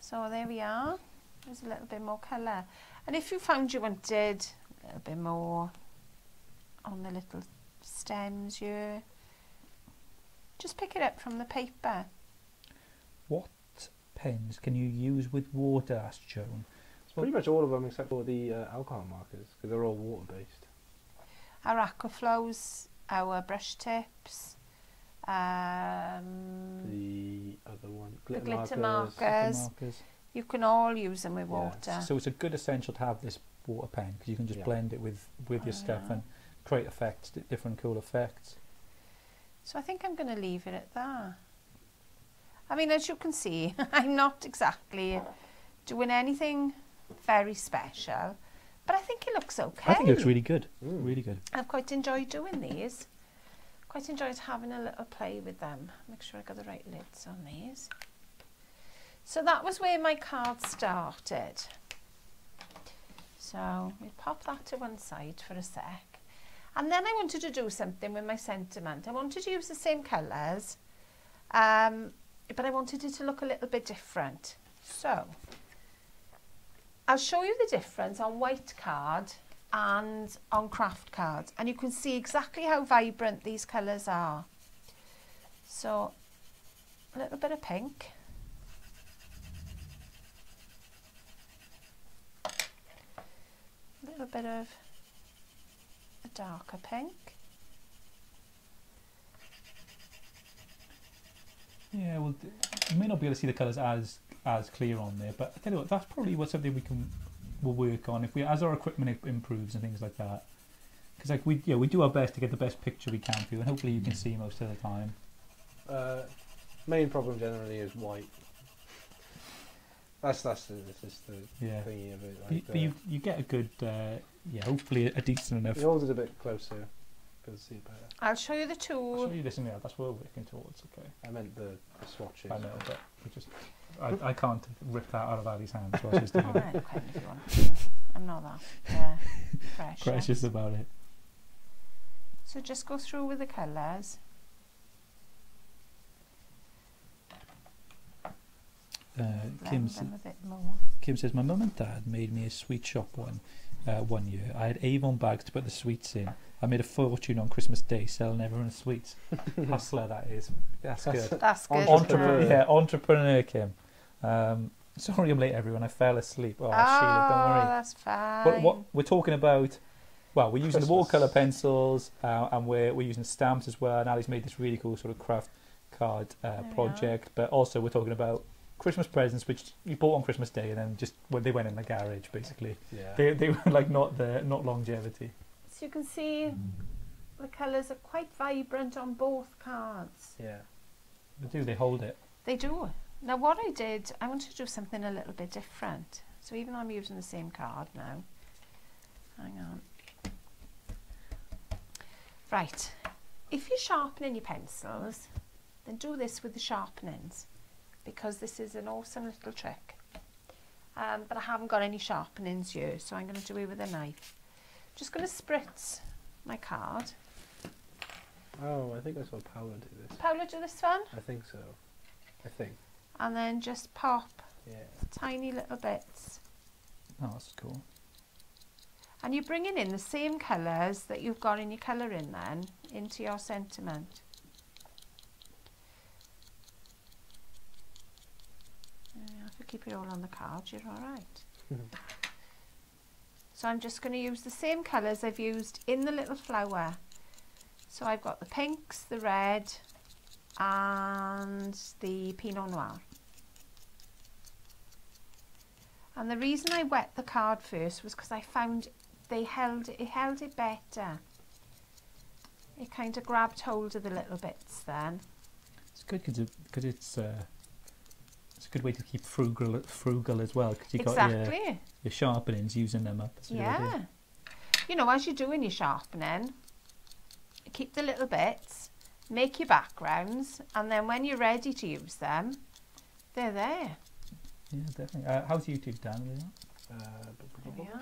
Speaker 2: So there we are. There's a little bit more colour. And if you found you wanted a little bit more on the little stems here, just pick it up from the paper.
Speaker 1: What pens can you use with water, asked Joan?
Speaker 3: Pretty much all of them except for the alcohol markers, because they're all water-based.
Speaker 2: Our Aquaflows, our brush tips,
Speaker 3: The other one,
Speaker 2: glitter markers. You can all use them with water.
Speaker 1: So it's a good essential to have this water pen, because you can just blend it with your stuff and create effects, different cool effects.
Speaker 2: So I think I'm going to leave it at that. I mean, as you can see, I'm not exactly doing anything very special, but I think it looks okay.
Speaker 1: I think it looks really good. Really good.
Speaker 2: I've quite enjoyed doing these. Quite enjoyed having a little play with them. Make sure I got the right lids on these. So that was where my card started. So we'll pop that to one side for a sec. And then I wanted to do something with my sentiment. I wanted to use the same colours, but I wanted it to look a little bit different. So I'll show you the difference on white card and on craft cards, and you can see exactly how vibrant these colours are. So a little bit of pink, a little bit of a darker pink.
Speaker 1: Yeah, well, you may not be able to see the colours as clear on there, but I tell you what, that's probably something we'll work on if as our equipment improves and things like that. Because like we do our best to get the best picture we can for you, and hopefully you can see most of the time.
Speaker 3: Main problem generally is white. That's the thingy of it. Like,
Speaker 1: but you get a good hopefully a decent enough.
Speaker 3: You hold it a bit closer. To see it better.
Speaker 2: I'll show you the tool.
Speaker 1: I'll show you this in there. That's what we're working towards. Okay.
Speaker 3: I meant the swatches.
Speaker 1: I know, but I can't rip that out of Ali's hands while she's doing it.
Speaker 2: Okay, if you want to. I'm not that
Speaker 1: precious about it.
Speaker 2: So just go through with the colours.
Speaker 1: Kim says, my mum and dad made me a sweet shop one year. I had Avon bags to put the sweets in. I made a fortune on Christmas Day selling everyone sweets. Hustler, that is. That's good.
Speaker 2: That's good.
Speaker 1: Entrepreneur Kim. Sorry I'm late, everyone. I fell asleep. Oh, Sheila, don't worry.
Speaker 2: That's fine.
Speaker 1: What we're talking about, well, we're using the watercolour pencils and we're using stamps as well. And Ali's made this really cool sort of craft card project. But also we're talking about Christmas presents, which you bought on Christmas Day and then just when they went in the garage, basically.
Speaker 3: Yeah.
Speaker 1: They were like not longevity.
Speaker 2: So you can see the colours are quite vibrant on both cards.
Speaker 3: Yeah.
Speaker 1: They hold it.
Speaker 2: They do. Now what I did, I wanted to do something a little bit different. So even though I'm using the same card now, hang on. Right, if you're sharpening your pencils, then do this with the sharpenings. because this is an awesome little trick. But I haven't got any sharpenings here, so I'm going to do it with a knife. Just going to spritz my card.
Speaker 3: Oh, I think I saw Paula do this.
Speaker 2: Paula do this one?
Speaker 3: I think so. I think.
Speaker 2: And then just pop
Speaker 3: Yeah.
Speaker 2: tiny little bits.
Speaker 1: Oh, that's cool.
Speaker 2: And you're bringing in the same colours that you've got in your colouring then into your sentiment. You have to keep it all on the card, you're all right. So I'm just going to use the same colours I've used in the little flower. So I've got the pinks, the red and the Pinot Noir. And the reason I wet the card first was because I found it held it better. It kind of grabbed hold of the little bits then.
Speaker 1: It's good because it's a good way to keep frugal as well, because you've got your sharpenings, using them up.
Speaker 2: Yeah. You know, as you're doing your sharpening, keep the little bits, make your backgrounds, and then when you're ready to use them, they're there.
Speaker 1: Yeah, definitely. How's YouTube, Dan?
Speaker 2: There we are.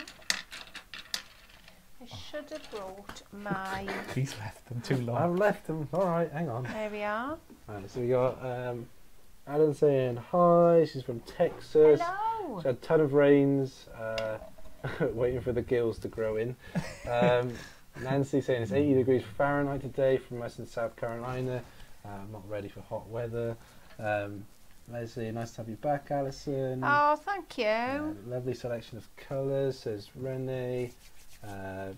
Speaker 2: I should have brought my...
Speaker 1: He's left them too long.
Speaker 3: I've left them. All right, hang on.
Speaker 2: There we are.
Speaker 3: Right, so we got Alan saying hi. She's from Texas.
Speaker 2: Hello.
Speaker 3: She had a ton of rains, waiting for the gills to grow in. Nancy saying it's 80 degrees Fahrenheit today from us in South Carolina. Not ready for hot weather. Leslie, nice to have you back, Alison.
Speaker 2: Oh, thank you.
Speaker 3: Lovely selection of colours, says Renee.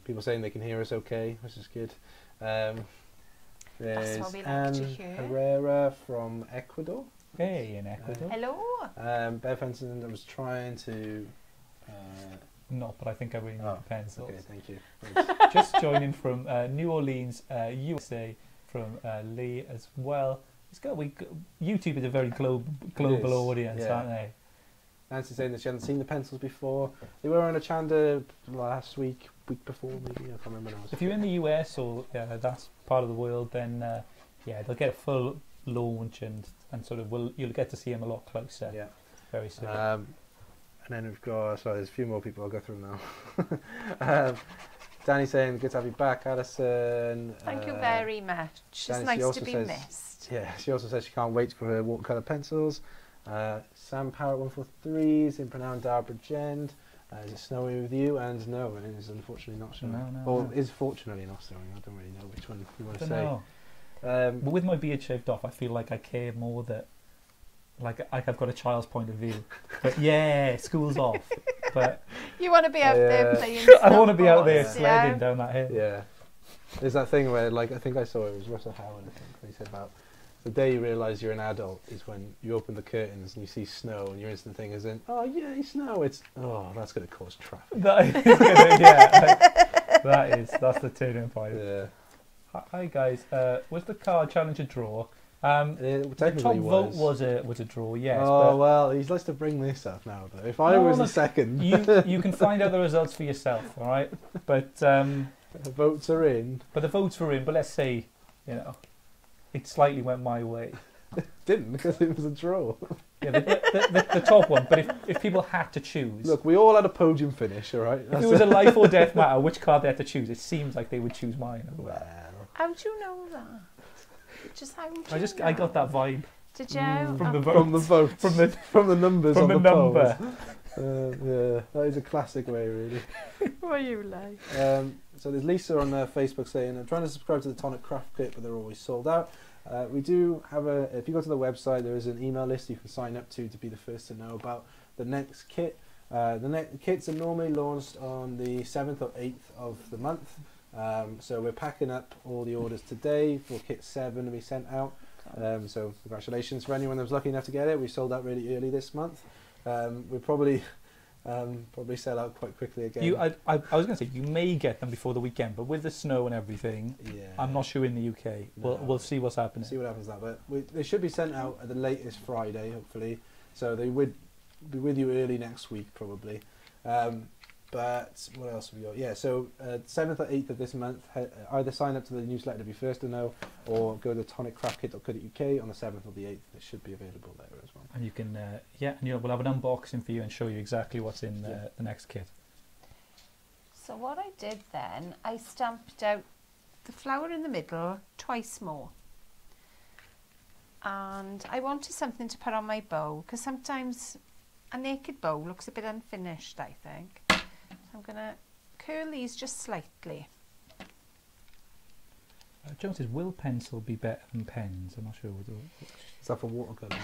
Speaker 3: People saying they can hear us okay, which is good. There's
Speaker 2: what we like
Speaker 3: Anne
Speaker 2: to hear.
Speaker 3: Herrera from Ecuador.
Speaker 1: Hey, in Ecuador.
Speaker 2: Hello.
Speaker 3: Bev Henson, I was trying to...
Speaker 1: Not, but I think I really need the pencils.
Speaker 3: Okay, thank you.
Speaker 1: Just joining from New Orleans, USA, from Lee as well. YouTube is a very global audience, aren't they?
Speaker 3: Nancy saying that she hadn't seen the pencils before. They were on a Chanda last week before maybe, I can't remember now.
Speaker 1: If you're in the US or that part of the world, then they'll get a full launch and sort of you'll get to see them a lot closer. Yeah, very soon.
Speaker 3: And then we've got, sorry, there's a few more people I'll go through now. Danny saying, good to have you back, Alison.
Speaker 2: Thank you very much. It's nice to be missed.
Speaker 3: Yeah, she also says she can't wait for her watercolour pencils. Sam Parrott 143 is in pronounced Darbrigend. Is it snowing with you? And no, it is unfortunately not snowing. No. Is fortunately not snowing. I don't really know which one you want to say.
Speaker 1: But with my beard shaved off, I feel like I care more that, like I've got a child's point of view. But yeah, school's off. But
Speaker 2: you want to be out there playing.
Speaker 1: I want to be out there sledding down that hill.
Speaker 3: Yeah. There's that thing where, like, I think I saw it was Russell Howard. I think he said about the day you realise you're an adult is when you open the curtains and you see snow, and your instant thing is oh yay, snow. It's that's going to cause traffic.
Speaker 1: That is gonna, that's the turning point.
Speaker 3: Yeah.
Speaker 1: Hi guys. Was the card challenge a draw?
Speaker 3: The top
Speaker 1: vote was a draw, yes.
Speaker 3: Oh well, he likes to bring this up now though. If I was the second,
Speaker 1: you can find out the results for yourself, all right? But the
Speaker 3: votes are in.
Speaker 1: But the votes were in. But let's say, it slightly went my way.
Speaker 3: Didn't, because it was a draw.
Speaker 1: Yeah, the top one. But if people had to choose,
Speaker 3: look, we all had a podium finish, all right.
Speaker 1: If it was a life or death matter, which card they had to choose, it seems like they would choose mine.
Speaker 3: Well,
Speaker 2: how do you know that? Just how
Speaker 1: I got that vibe.
Speaker 2: Did you?
Speaker 3: From the vote. From the numbers on the
Speaker 1: number.
Speaker 3: Yeah, that is a classic way, really.
Speaker 2: What are you like?
Speaker 3: So there's Lisa on Facebook saying, I'm trying to subscribe to the Tonic Craft Kit, but they're always sold out. We do have if you go to the website, there is an email list you can sign up to be the first to know about the next kit. The kits are normally launched on the 7th or 8th of the month. So we're packing up all the orders today for kit 7 to be sent out. So congratulations for anyone that was lucky enough to get it. We sold out really early this month. We'll probably sell out quite quickly again.
Speaker 1: I was going to say you may get them before the weekend, but with the snow and everything, I'm not sure in the UK. No. We'll see what's happening.
Speaker 3: See what happens there, but they should be sent out at the latest Friday, hopefully. So they would be with you early next week, probably. But what else have we got? Yeah, so 7th or 8th of this month, either sign up to the newsletter to be first to know, or go to toniccraftkit.co.uk on the 7th or the 8th. It should be available there as well.
Speaker 1: And you can, and we'll have an unboxing for you and show you exactly what's in the next kit.
Speaker 2: So what I did then, I stamped out the flower in the middle twice more. And I wanted something to put on my bow, because sometimes a naked bow looks a bit unfinished, I think. I'm going to curl these just slightly.
Speaker 1: Joan says, will pencil be better than pens? I'm not sure.
Speaker 3: Is that for watercolour?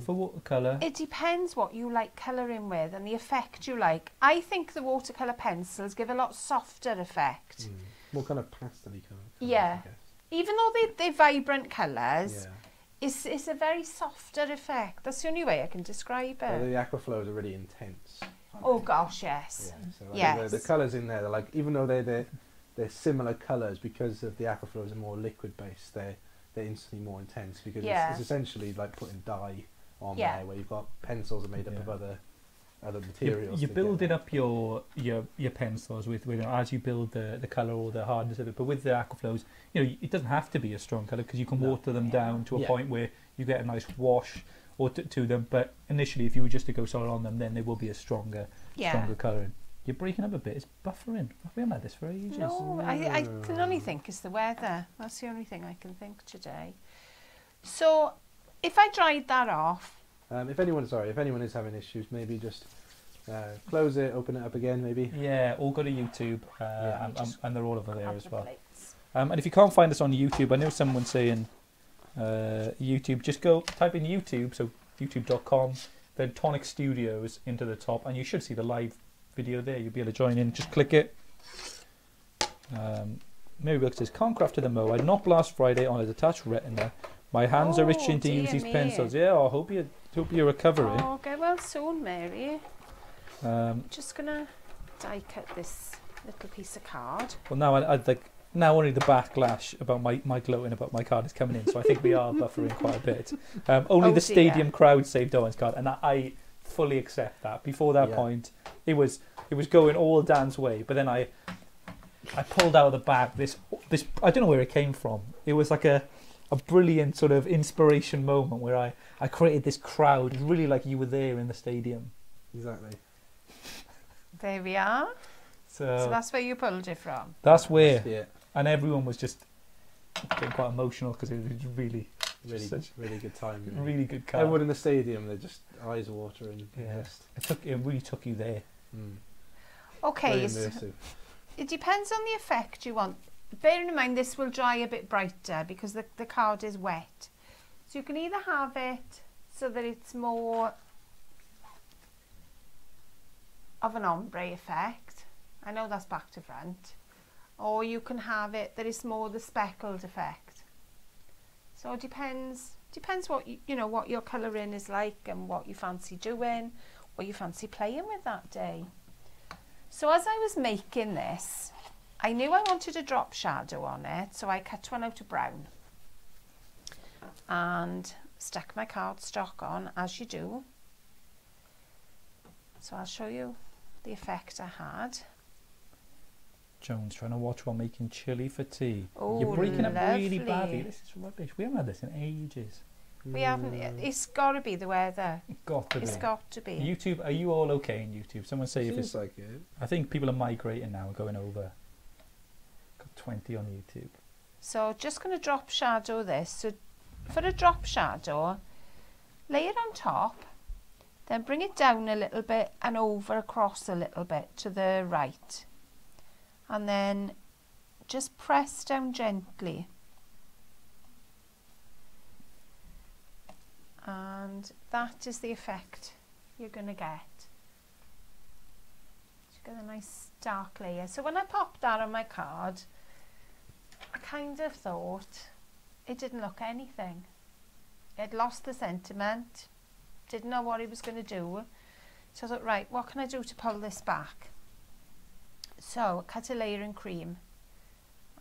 Speaker 1: For watercolour?
Speaker 2: It depends what you like colouring with and the effect you like. I think the watercolour pencils give a lot softer effect.
Speaker 3: More kind of pastel-y colour.
Speaker 2: Yeah. Even though they're vibrant colours, it's a very softer effect. That's the only way I can describe it.
Speaker 3: The aquaflows are really intense.
Speaker 2: Oh gosh, yes.
Speaker 3: Yeah, so the colours in there, they're like, even though they're similar colours, because of the aquaflows are more liquid based, they're instantly more intense, because it's essentially like putting dye on there, where you've got pencils are made up of other materials.
Speaker 1: You building up your pencils with as you build the colour or the hardness of it, but with the aquaflows, it doesn't have to be a strong colour, because you can water them down to a point where you get a nice wash or to them. But initially, if you were just to go solid on them, then they will be a stronger colouring. You're breaking up a bit. It's buffering. We haven't had this for ages.
Speaker 2: No, I can only think it's the weather. That's the only thing I can think today. So, if I dried that off.
Speaker 3: If anyone is having issues, maybe just close it, open it up again, maybe.
Speaker 1: Yeah, or go to YouTube, and they're all over there as well. And if you can't find us on YouTube, I know someone saying YouTube, just go type in YouTube, so youtube.com, then Tonic Studios into the top, and you should see the live video there. You'll be able to join in. Just click it. Mary Wilkes says, can't craft to the Mo. I knocked last Friday on a detached retina. My hands are itching to use these pencils. Yeah, I hope you're recovering.
Speaker 2: Oh, get well soon, Mary. Just gonna die cut this little piece of card.
Speaker 1: Well, now I'd like. Now only the backlash about my gloating about my card is coming in, so I think we are buffering quite a bit. Only the stadium crowd saved Owen's card, and I fully accept that. Before that point, it was going all Dan's way, but then I pulled out of the bag this I don't know where it came from. It was like a brilliant sort of inspiration moment where I created this crowd. It was really like you were there in the stadium.
Speaker 3: Exactly.
Speaker 2: There we are. So that's where you pulled it from.
Speaker 1: That's where. Yeah. And everyone was just getting quite emotional, because it was really good time. Really good card.
Speaker 3: Everyone in the stadium, they're just eyes watering.
Speaker 1: Yeah. It really took you there.
Speaker 2: Okay, so it depends on the effect you want. Bearing in mind this will dry a bit brighter because the card is wet. So you can either have it so that it's more of an ombre effect. I know that's back to front. Or you can have it that it's more the speckled effect. So it depends what what your colouring is like, and what you fancy doing, what you fancy playing with that day. So as I was making this, I knew I wanted a drop shadow on it, so I cut one out of brown and stuck my cardstock on, as you do. So I'll show you the effect I had.
Speaker 1: Joan's trying to watch while making chilli for tea.
Speaker 2: Oh,
Speaker 1: you're breaking
Speaker 2: lovely.
Speaker 1: up really badly. This is rubbish. We haven't had this in ages.
Speaker 2: We haven't. It's got to be the weather. It's got to be.
Speaker 1: YouTube, are you all okay in YouTube? Someone say if it's
Speaker 3: like it.
Speaker 1: I think people are migrating now and going over. Got 20 on YouTube.
Speaker 2: So just going to drop shadow this. So for a drop shadow, lay it on top, then bring it down a little bit and over across a little bit to the right. And then just press down gently. And that is the effect you're going to get. You get a nice dark layer. So when I popped that on my card, I kind of thought it didn't look anything. It lost the sentiment, didn't know what it was going to do. So I thought, right, what can I do to pull this back? So cut a layer in cream,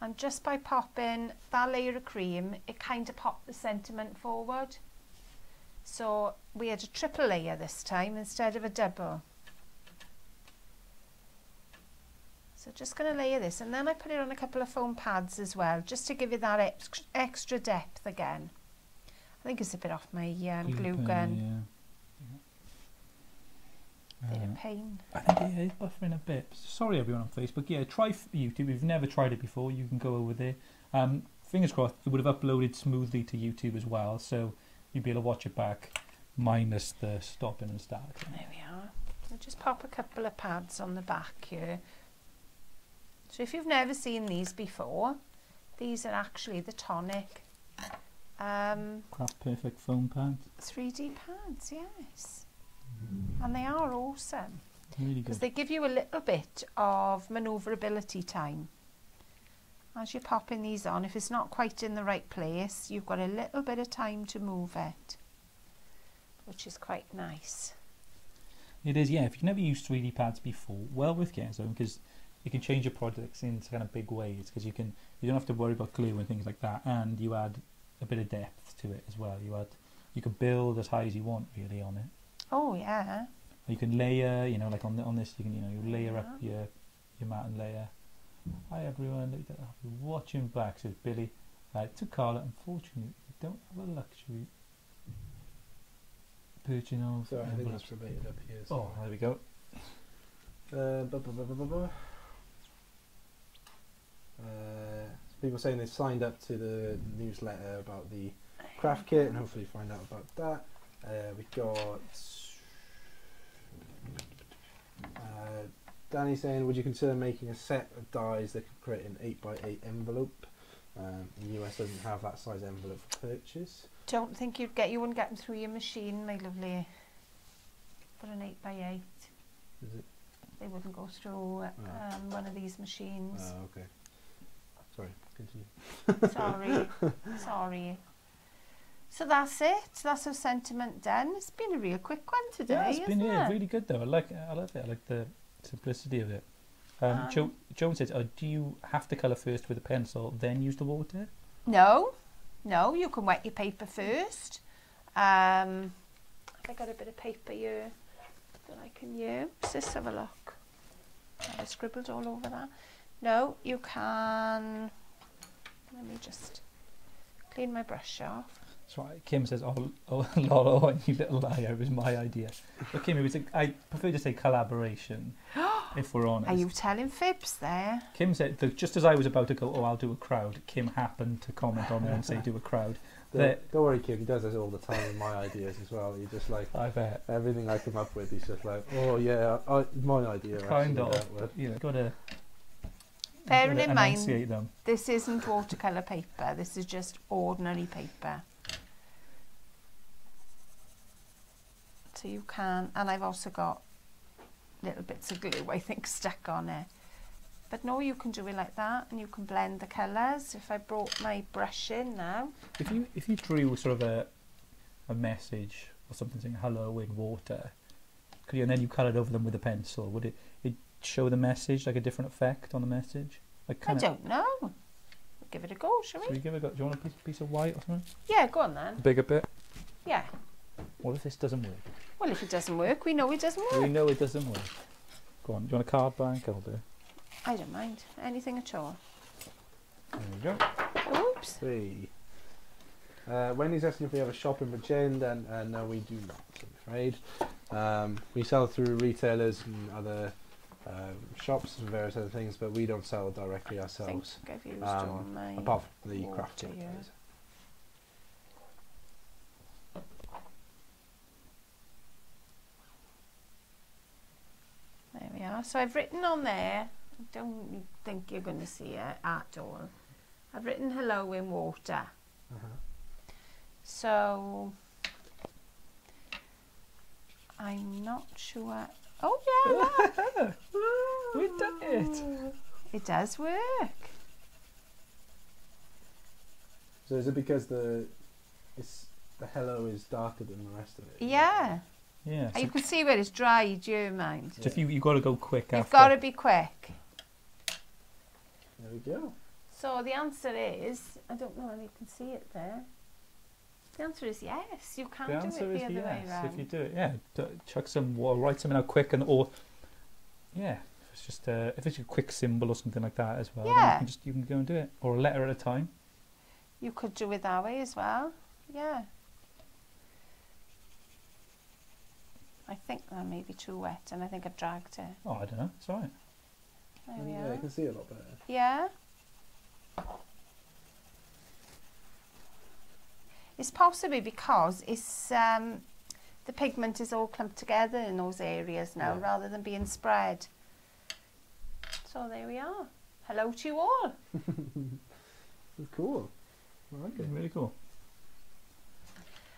Speaker 2: and just by popping that layer of cream, it kind of popped the sentiment forward. So we had a triple layer this time instead of a double. So just going to layer this, and then I put it on a couple of foam pads as well, just to give it that extra depth again. I think it's a bit off my glue gun. Bit of pain.
Speaker 1: I think it is buffering a bit. Sorry everyone on Facebook. Yeah, try YouTube. If you've never tried it before, you can go over there. Fingers crossed, it would have uploaded smoothly to YouTube as well, so you'd be able to watch it back minus the stopping and starting.
Speaker 2: There we are. I'll just pop a couple of pads on the back here. So if you've never seen these before, these are actually the Tonic
Speaker 1: Craft Perfect foam pads.
Speaker 2: 3D pads, yes. And they are awesome.
Speaker 1: Really good.
Speaker 2: Because they give you a little bit of manoeuvrability time. As you're popping these on, if it's not quite in the right place, you've got a little bit of time to move it, which is quite nice.
Speaker 1: It is, yeah. If you've never used 3D pads before, well worth getting some, because you can change your projects in kind of big ways, because you don't have to worry about glue and things like that, and you add a bit of depth to it as well. You can build as high as you want really on it.
Speaker 2: Oh yeah.
Speaker 1: You can layer, you know, like on this, you can, you know, you layer up your mat and layer. Hi everyone, look at that. Watching back, says Billy. To Carla, unfortunately, we don't have a luxury purchasing of.
Speaker 3: So I think that's related up here. So.
Speaker 1: Oh, there we go.
Speaker 3: People saying they signed up to the newsletter about the craft kit, and hopefully find out about that. We got Danny saying, would you consider making a set of dies that could create an 8x8 envelope? The US doesn't have that size envelope for purchase.
Speaker 2: Don't think you wouldn't get them through your machine, my lovely. For an 8x8.
Speaker 3: Is it?
Speaker 2: They wouldn't go through one of these machines.
Speaker 3: Oh, okay. Sorry, continue.
Speaker 2: Sorry. So that's it. That's our sentiment done. It's been a real quick one today.
Speaker 1: Yeah, it's been really good though. I love it. I like the simplicity of it. Joan says, do you have to colour first with a pencil, then use the water?
Speaker 2: No, you can wet your paper first. I got a bit of paper here that I can use. Let's have a look. I scribbled all over that. No, you can. Let me just clean my brush off.
Speaker 1: That's right. Kim says, Lolo, you little liar, it was my idea. But Kim, I prefer to say collaboration, if we're honest.
Speaker 2: Are you telling fibs there?
Speaker 1: Kim said, that just as I was about to go, I'll do a crowd, Kim happened to comment on there and say, do a crowd.
Speaker 3: Don't worry, Kim, he does this all the time with my ideas as well. He just like,
Speaker 1: I bet.
Speaker 3: Everything I come up with, he's just like, oh yeah, my idea.
Speaker 1: Kind of. You know, got to...
Speaker 2: Bearing in mind, this isn't watercolour paper, this is just ordinary paper. So you can, and I've also got little bits of glue, I think, stuck on it. But no, you can do it like that, and you can blend the colours. If I brought my brush in now.
Speaker 1: If you drew sort of a message or something saying hello in water, could you, and then you coloured over them with a pencil, would it show the message, like a different effect on the message? Like
Speaker 2: I don't know. We'll give it a go, shall we?
Speaker 1: Should we give it a go? Do you want a piece of white or something?
Speaker 2: Yeah, go on then.
Speaker 1: A bigger bit?
Speaker 2: Yeah.
Speaker 1: What if this doesn't work?
Speaker 2: Well, if it doesn't work, we know it doesn't work.
Speaker 1: We know it doesn't work. Go on, do you want a card back? I'll do.
Speaker 2: I don't mind. Anything at all.
Speaker 1: There we go.
Speaker 2: Oops.
Speaker 3: 3. Wendy's asking if we have a shop in Bridgend, and no, we do not, I'm afraid. We sell through retailers and other shops and various other things, but we don't sell directly ourselves.
Speaker 2: I think I've used all my
Speaker 3: above the craft kit.
Speaker 2: There we are. So I've written on there, I don't think you're going to see it at all. I've written hello in water. So I'm not sure. Oh yeah,
Speaker 1: we've done it.
Speaker 2: It does work.
Speaker 3: So is it because the hello is darker than the rest of it?
Speaker 2: Yeah.
Speaker 1: Yeah.
Speaker 2: So you can see where it's dried, you mind.
Speaker 1: So if you've got to go quick.
Speaker 2: You've got to be quick.
Speaker 3: There we go.
Speaker 2: So the answer is, I don't know if you can see it there. The answer is yes. You can do it the other way around.
Speaker 1: If you do it, yeah. Chuck some water, write something out quick, or yeah, it's just if it's a quick symbol or something like that as well,
Speaker 2: Yeah.
Speaker 1: then you can go and do it, or a letter at a time.
Speaker 2: You could do it that way as well. Yeah. I think that may be too wet, and I think I dragged it.
Speaker 1: Oh, I don't know. It's all right.
Speaker 2: There we
Speaker 3: Yeah,
Speaker 2: are.
Speaker 3: you can see it a lot better.
Speaker 2: Yeah. It's possibly because it's the pigment is all clumped together in those areas now,
Speaker 3: Yeah.
Speaker 2: rather than being spread. So there we are. Hello to you all.
Speaker 3: It's cool. I like it.
Speaker 1: Really cool.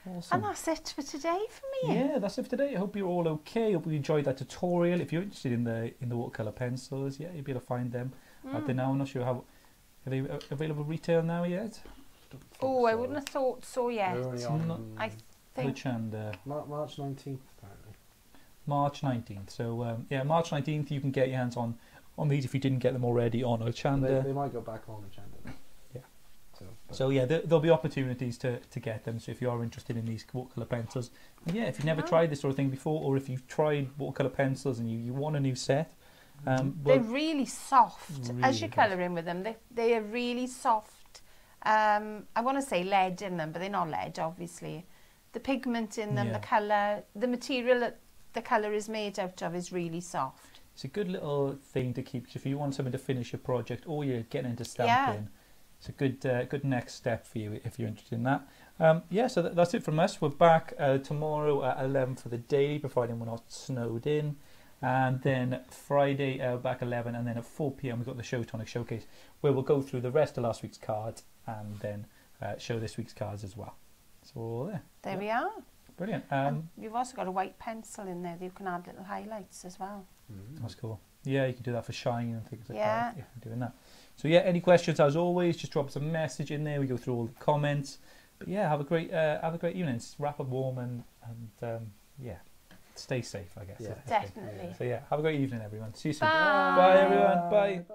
Speaker 2: And
Speaker 1: Awesome.
Speaker 2: that's it for today for me.
Speaker 1: Yeah, that's it for today. I hope you're all okay. Hope you enjoyed that tutorial. If you're interested in the watercolor pencils, yeah, you'll be able to find them out there now. I'm not sure how are they available retail now yet.
Speaker 2: Oh, I wouldn't have thought so yet.
Speaker 3: They're only
Speaker 1: Not-
Speaker 3: on
Speaker 2: I think
Speaker 1: Which and
Speaker 3: March 19th apparently.
Speaker 1: March 19th. So yeah, March 19th you can get your hands on these if you didn't get them already on Ochanda.
Speaker 3: They might go back on the channel.
Speaker 1: Yeah.
Speaker 3: So
Speaker 1: Yeah, there'll be opportunities to get them. So if you are interested in these watercolor pencils, and yeah, if you've never tried this sort of thing before, or if you've tried watercolor pencils and you want a new set,
Speaker 2: they're
Speaker 1: well,
Speaker 2: really soft. As
Speaker 1: Really
Speaker 2: you're colouring with them, they are really soft. I want to say lead in them, but they're not lead, obviously. The pigment in them,
Speaker 1: Yeah.
Speaker 2: the colour, the material that the colour is made out of is really soft.
Speaker 1: it's a good little thing to keep if you want something to finish your project or you're getting into stamping. It's a good next step for you if you're interested in that. Yeah, so that's it from us. We're back tomorrow at 11 for the daily, providing we're not snowed in. And then Friday back 11, and then at 4 p.m. we've got the Tonic Showcase, where we'll go through the rest of last week's cards and then show this week's cards as well. So we're all there.
Speaker 2: There we are.
Speaker 1: Brilliant.
Speaker 2: And you've also got a white pencil in there that you can add little highlights as well.
Speaker 1: That's cool. Yeah, you can do that for shine and things like
Speaker 2: Yeah.
Speaker 1: that. Yeah, I'm doing that. So yeah, any questions as always, just drop us a message in there. We go through all the comments. But yeah, have a great evening. It's wrap up warm and yeah, stay safe, I guess.
Speaker 3: Yeah.
Speaker 2: Definitely.
Speaker 1: So yeah, have a great evening, everyone. See you soon.
Speaker 2: Bye.
Speaker 1: Bye everyone. Bye.
Speaker 3: Bye.